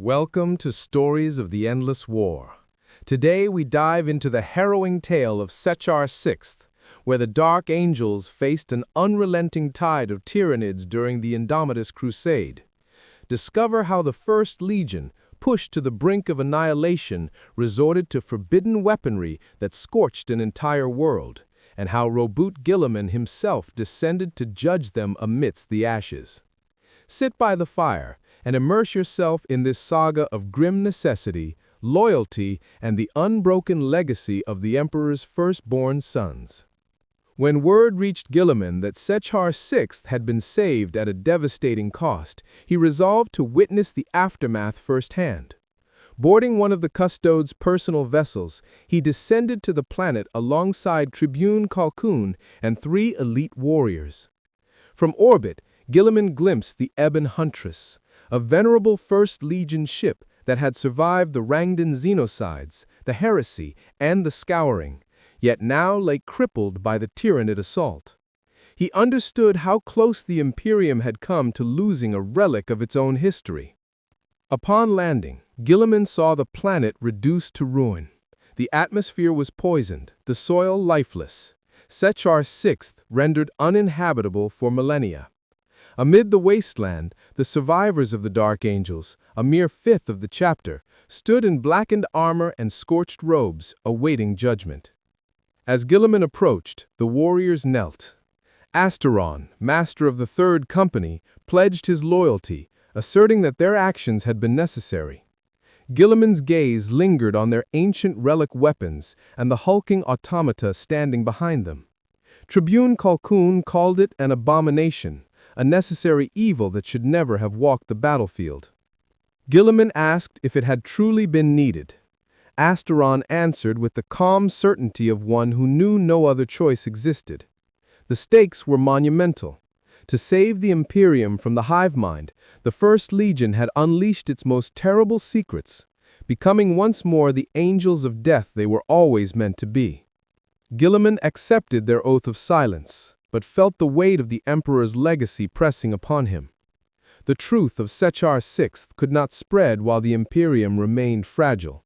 Welcome to Stories of the Endless War. Today we dive into the harrowing tale of Sechar VI, where the Dark Angels faced an unrelenting tide of Tyranids during the Indomitus Crusade. Discover how the First Legion, pushed to the brink of annihilation, resorted to forbidden weaponry that scorched an entire world, and how Roboute Guilliman himself descended to judge them amidst the ashes. Sit by the fire and immerse yourself in this saga of grim necessity, loyalty, and the unbroken legacy of the Emperor's firstborn sons. When word reached Guilliman that Sechar VI had been saved at a devastating cost, he resolved to witness the aftermath firsthand. Boarding one of the custode's personal vessels, he descended to the planet alongside Tribune Calhoun and 3 elite warriors. From orbit, Guilliman glimpsed the Ebon Huntress, a venerable First Legion ship that had survived the Rangdan Xenocides, the Heresy, and the Scouring, yet now lay crippled by the Tyranid assault. He understood how close the Imperium had come to losing a relic of its own history. Upon landing, Guilliman saw the planet reduced to ruin. The atmosphere was poisoned, the soil lifeless, Sechar VI rendered uninhabitable for millennia. Amid the wasteland, the survivors of the Dark Angels, a mere fifth of the chapter, stood in blackened armor and scorched robes, awaiting judgment. As Guilliman approached, the warriors knelt. Asteron, master of the Third Company, pledged his loyalty, asserting that their actions had been necessary. Guilliman's gaze lingered on their ancient relic weapons and the hulking automata standing behind them. Tribune Calhoun called it an abomination, a necessary evil that should never have walked the battlefield. Guilliman asked if it had truly been needed. Asteron answered with the calm certainty of one who knew no other choice existed. The stakes were monumental. To save the Imperium from the hive mind, the First Legion had unleashed its most terrible secrets, becoming once more the angels of death they were always meant to be. Guilliman accepted their oath of silence, but felt the weight of the Emperor's legacy pressing upon him. The truth of Sechar VI could not spread while the Imperium remained fragile.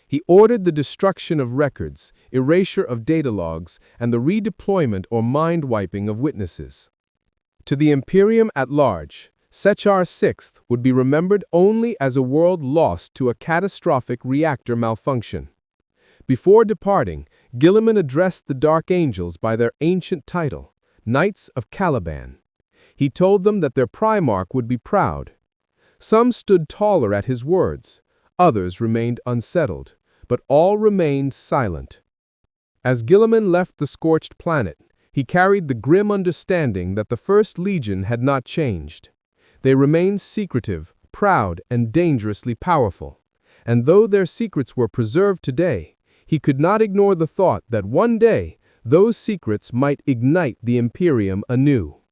He ordered the destruction of records, erasure of data logs, and the redeployment or mind-wiping of witnesses. To the Imperium at large, Sechar VI would be remembered only as a world lost to a catastrophic reactor malfunction. Before departing, Guilliman addressed the Dark Angels by their ancient title, Knights of Caliban. He told them that their Primarch would be proud. Some stood taller at his words, others remained unsettled, but all remained silent. As Guilliman left the scorched planet, he carried the grim understanding that the First Legion had not changed. They remained secretive, proud, and dangerously powerful. And though their secrets were preserved today, he could not ignore the thought that one day those secrets might ignite the Imperium anew.